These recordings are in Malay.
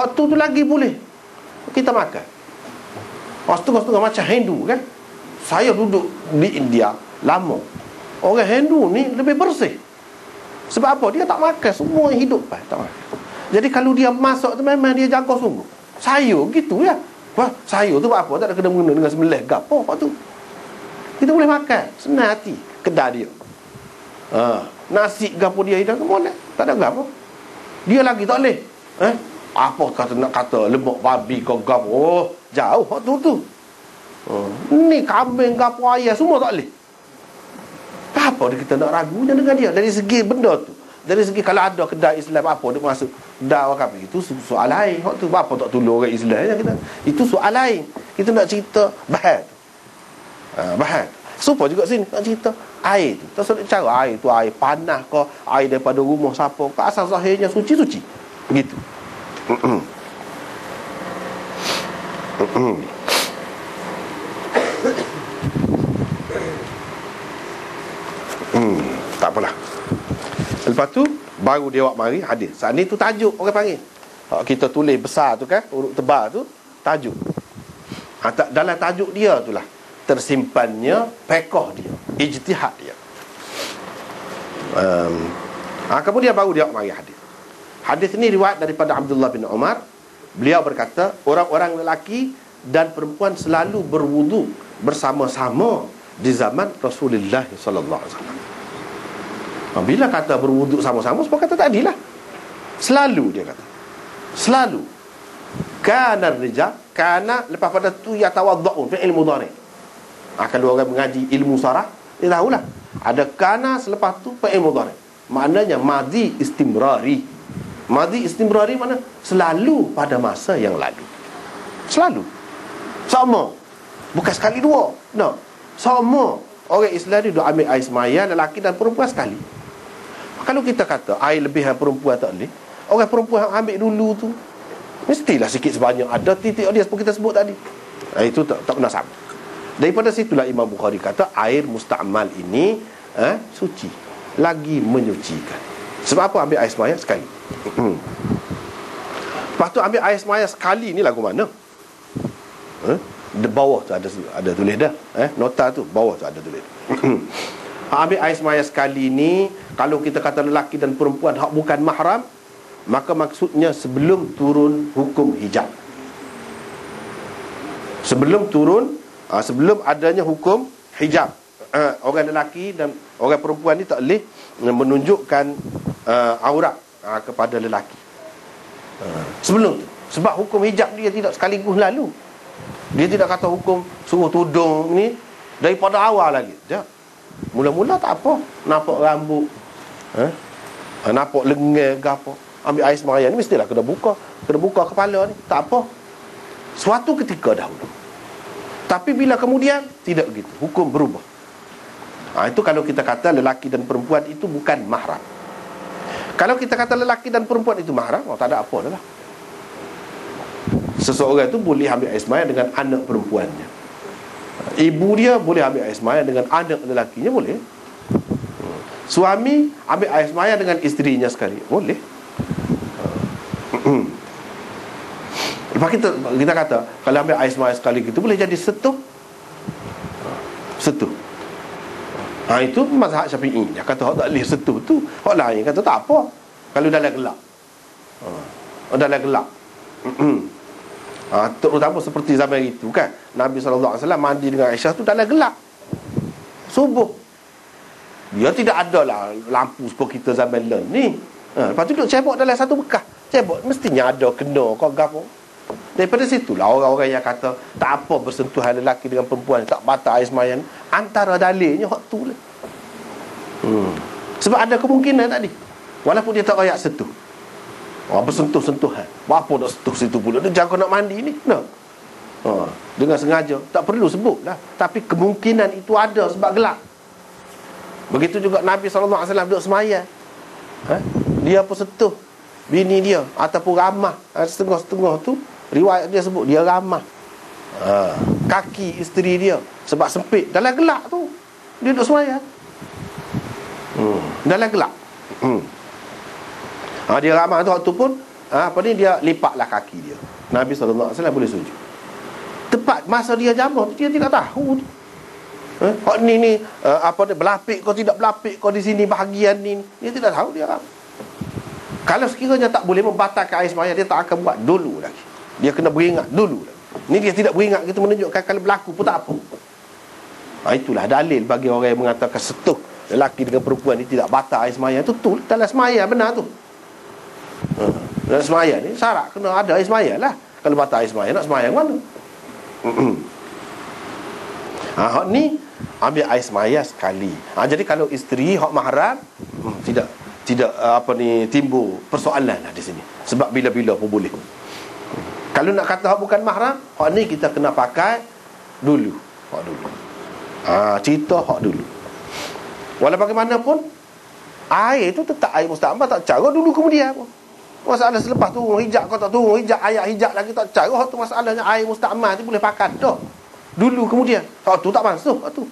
Waktu tu lagi boleh kita makan. Setengah-setengah macam Hindu kan. Saya duduk di India lama. Orang Hindu ni lebih bersih. Sebab apa? Dia tak makan. Semua yang hidup tak makan. Jadi kalau dia masak tu memang dia jaga sungguh. Sayur gitu ya. Wah, sayur tu buat apa? Tak ada kena-mengena dengan sembelih ke apa tu. Kita boleh makan. Senang hati. Kedai dia. Nasi ke apa dia hidup. Mana? Tak ada apa. Dia lagi tak boleh. Apa kata nak kata lemak babi ke apa. Oh, jauh waktu tu. Ni kambing ke apa ayam semua tak boleh. Apa kita nak ragunya dengan dia dari segi benda tu. Dari segi kalau ada kedai Islam apa dia masuk dah kami itu soal lain. Hak tu apa tak tolong orang Islam kita. Itu soal lain. Kita nak cerita bahan. Bahan. Supaya juga sini nak cerita air tu. Tak cara air tu air panas ke air daripada rumah siapa ke asal zahirnya suci-suci. Begitu. Tak apalah. Lepas tu baru dia awak mari hadis. Saat ni tu tajuk orang panggil. Kita tulis besar tu kan, huruf tebal tu tajuk. Dalam tajuk dia itulah tersimpannya fiqh dia, ijtihad dia. Kemudian baru dia awak mari hadis. Hadis ni riwayat daripada Abdullah bin Umar. Beliau berkata, orang-orang lelaki dan perempuan selalu berwudu bersama-sama di zaman Rasulullah sallallahu alaihi wasallam. Bila kata berwuduk sama-sama, sebab kata tadi lah. Selalu dia kata. Selalu. Kana rijal, kana lepas pada tu yatawadda'un fi ilmu dhari. Kalau orang mengaji ilmu sarah, dia tahulah. Ada kana selepas tu fi ilmu dhari. Maknanya madhi istimrari. Madhi istimrari mana? Selalu pada masa yang lalu. Selalu. Sama. Bukan sekali dua. No. Sama. Orang Islam ni duk ambil air semaya, lelaki dan perempuan sekali. Kalau kita kata air lebihan perempuan tak boleh, orang perempuan ambil dulu tu mestilah sikit sebanyak ada titik dia seperti kita sebut tadi. Itu tak pernah sama. Daripada situlah Imam Bukhari kata air musta'mal ini suci, lagi menyucikan. Sebab apa ambil air semaya sekali? Lepas tu ambil air semaya sekali ni lagu mana? Di bawah tu ada tulis dah. Nota tu bawah tu ada tulis. Ambil air semaya sekali ni, kalau kita kata lelaki dan perempuan hak bukan mahram, maka maksudnya sebelum turun hukum hijab. Sebelum turun, sebelum adanya hukum hijab, orang lelaki dan orang perempuan ni tak boleh menunjukkan aurat kepada lelaki. Sebelum tu. Sebab hukum hijab dia tidak sekaligus lalu. Dia tidak kata hukum suruh tudung ni daripada awal lagi. Tak. Mula-mula tak apa, nampak rambut, nampak lengan ke apa, ambil air sembahyang ni mestilah kena buka kepala ni. Tak apa. Suatu ketika dahulu. Tapi bila kemudian tidak begitu, hukum berubah. Itu kalau kita kata lelaki dan perempuan itu bukan mahram. Kalau kita kata lelaki dan perempuan itu mahram, tak ada apa dah lah. Seseorang itu boleh ambil air sembahyang dengan anak perempuannya. Ibu dia boleh ambil air sembahyang dengan anak lelakinya, boleh. Suami ambil air sembahyang dengan isterinya sekali, boleh. Lepas kita kata kalau ambil air sembahyang sekali gitu boleh jadi setuh. Setuh. Itu mazhab Syafi'i. Dia kata hak tak boleh setuh tu. Hak lain kata tak apa. Kalau dalam gelap. Dalam gelap. Terutama seperti zaman itu kan, Nabi SAW mandi dengan Aisyah tu dalam gelap subuh. Dia tidak ada lah lampu seperti kita zaman ni. Lepas tu duduk cebok dalam satu bekas. Cebok mestinya ada kena kau gapo. Daripada situlah orang-orang yang kata tak apa bersentuhan lelaki dengan perempuan, tak batal air sembahyang. Antara dalilnya hak tu lah. Sebab ada kemungkinan tadi, walaupun dia tak rakyat sentuh, bersentuh-sentuhan. Apa nak sentuh situ pula? Dia jangan nak mandi ni. No. Dengan sengaja. Tak perlu sebut lah. Tapi kemungkinan itu ada sebab gelap. Begitu juga Nabi SAW duduk semayang. Dia pun sentuh bini dia ataupun ramah. Setengah-setengah tu riwayat dia sebut dia ramah kaki isteri dia. Sebab sempit. Dalam gelap tu dia duduk semayang. Dalam gelap. Dia ramah tu waktu pun dia lipatlah kaki dia. Nabi SAW boleh sujud. Tepat masa dia jamah, dia tidak tahu. Kau ni dia berlapik kau tidak berlapik kau di sini bahagian ni. Dia tidak tahu dia. Kalau sekiranya tak boleh membatalkan air sembahyang, dia tak akan buat dulu lagi. Dia kena beringat dulu lagi. Ni dia tidak beringat, kita menunjukkan kalau berlaku pun tak apa. Itulah dalil bagi orang yang mengatakan setuh lelaki dengan perempuan ni tidak batal air sembahyang. Itu tu dalam sembahyang benar tu. Dalam sembahyang ni syarat kena ada air sembahyang lah. Kalau batal air sembahyang, nak sembahyang mana? Hak ni ambil air sembahyang sekali. Jadi kalau isteri hak mahram, tidak timbul persoalan lah di sini. Sebab bila-bila pun boleh. Kalau nak kata hak bukan mahram, hak ni kita kena pakai dulu. Hak dulu. Cerita hak dulu. Walau bagaimanapun, air itu tetap air musta'mal, tak cara dulu kemudian pun. Masalah selepas turun hijab kau tak turun hijab, ayat hijab lagi tak cara. Hak tu masalahnya air musta'mal tu boleh pakai dah. Dulu kemudian. Hak tu tak mansuh hak tu.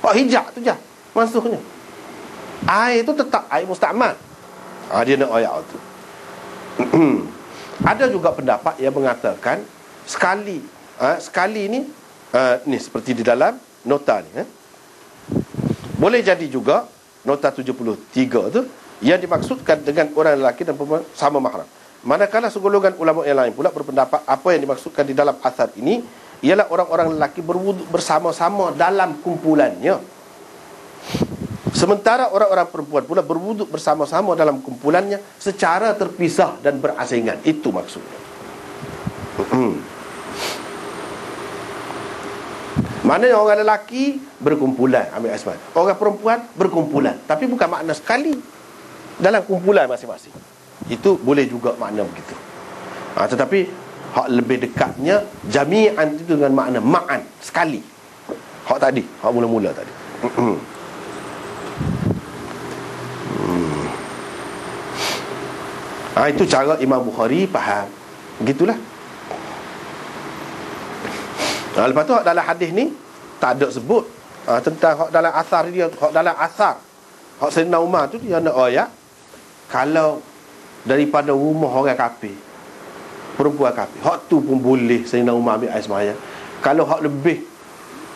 Hak hijab tu je mansuhnya. Air tu tetap air musta'mal. Dia nak ayat tu. Ada juga pendapat yang mengatakan sekali ni ni seperti di dalam nota ni boleh jadi juga nota 73 tu yang dimaksudkan dengan orang lelaki dan perempuan sama mahram. Manakala segolongan ulama yang lain pula berpendapat apa yang dimaksudkan di dalam asar ini ialah orang-orang lelaki berwuduk bersama-sama dalam kumpulannya, sementara orang-orang perempuan pula berwuduk bersama-sama dalam kumpulannya secara terpisah dan berasingan. Itu maksudnya. Maknanya orang lelaki berkumpulan ambil air sembahyang, orang perempuan berkumpulan, tapi bukan makna sekali dalam kumpulan masing-masing. Itu boleh juga makna begitu. Tetapi hak lebih dekatnya jami'an itu dengan makna ma'an, sekali. Hak tadi, hak mula-mula tadi. Itu cara Imam Bukhari faham. Begitulah. Lepas tu hak dalam hadis ni tak ada sebut tentang hak dalam asar dia. Hak dalam asar hak Sayyidina Umar tu dia nak ayat, kalau daripada rumah orang kafir, perempuan kafir, hak tu pun boleh Sayyidina Umar ambil air sembahyang. Kalau hak lebih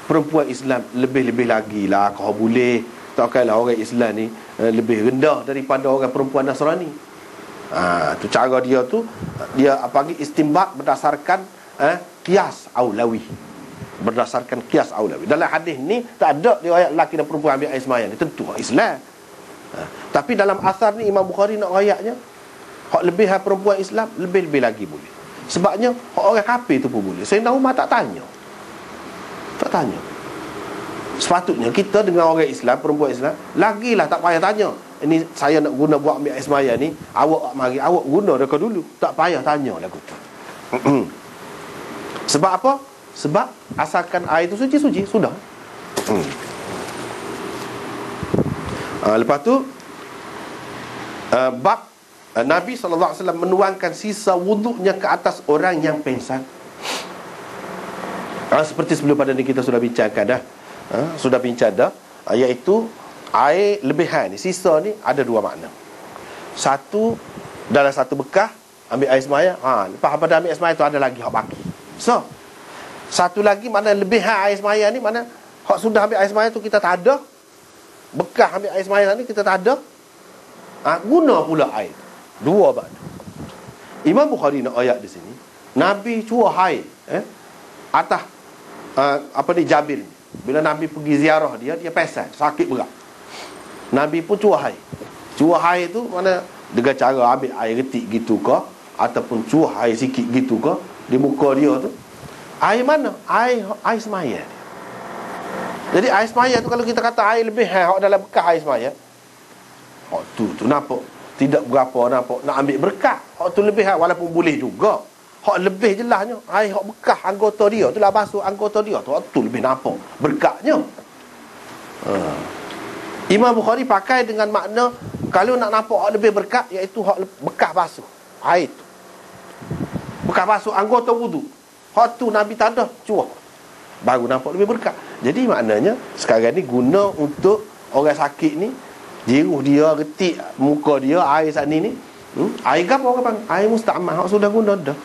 perempuan Islam, lebih-lebih lagi lah kau boleh. Takkanlah orang Islam ni lebih rendah daripada orang perempuan Nasrani. Tu cara dia tu, dia panggil istinbat berdasarkan qiyas aulawi. Berdasarkan qiyas aulawi. Dalam hadis ni tak ada riwayat lelaki dan perempuan ambil air sembahyang. Tentu hak Islam. Tapi dalam asar ni Imam Bukhari nak ayatnya hak lebih perempuan Islam, lebih-lebih lagi boleh. Sebabnya hak orang kafir tu pun boleh. Sayyidina Umar tak tanya. Sepatutnya kita dengan orang Islam, perempuan Islam, lagilah tak payah tanya. Ini saya nak guna buat ambil air sembahyang ni, awak mari awak guna dekat dulu. Tak payah tanya lagu tu. Sebab apa? Sebab asalkan air itu suci-suci, sudah. Lepas tu bab Nabi SAW menuangkan sisa wuduknya ke atas orang yang pengsan. Seperti sebelum pada ni kita sudah bincangkan dah. Sudah bincang dah, iaitu air lebihan ni, sisa ni ada dua makna. Satu, dalam satu bekah ambil air sembahyang, lepas pada ambil air sembahyang tu ada lagi hak baki. So satu lagi mana lebihan air sembahyang ni, mana hak sudah ambil air sembahyang tu kita tak ada, bekah ambil air sembahyang ni kita tak ada, guna pula air. Dua makna. Imam Bukhari nak ayat di sini, Nabi curah air atas Jabir ni. Bila Nabi pergi ziarah dia pesan, sakit berat. Nabi pun curah air. Curah air tu mana dengan cara ambil air retik gitu ke, ataupun curah air sikit gitu ke di muka dia tu. Air mana? Air sembahyang. Jadi air sembahyang tu kalau kita kata air lebih dalam bekas air sembahyang, tu nampak tidak berapa nampak nak ambil berkat. Hak tu lebih walaupun boleh juga. Hak lebih jelasnya air hak bekas anggota dia tu lah, basuh anggota dia tu, hak tu lebih nampak berkatnya. Imam Bukhari pakai dengan makna kalau nak nampak hak lebih berkat, iaitu hak bekas basuh air tu, bekas basuh anggota wudu. Hak tu Nabi tak ada, curah baru nampak lebih berkat. Jadi maknanya sekarang ni guna untuk orang sakit ni, jiruh dia, retik muka dia air saat ni Air gap orang bang, air musta'mal, hak sudah guna dah.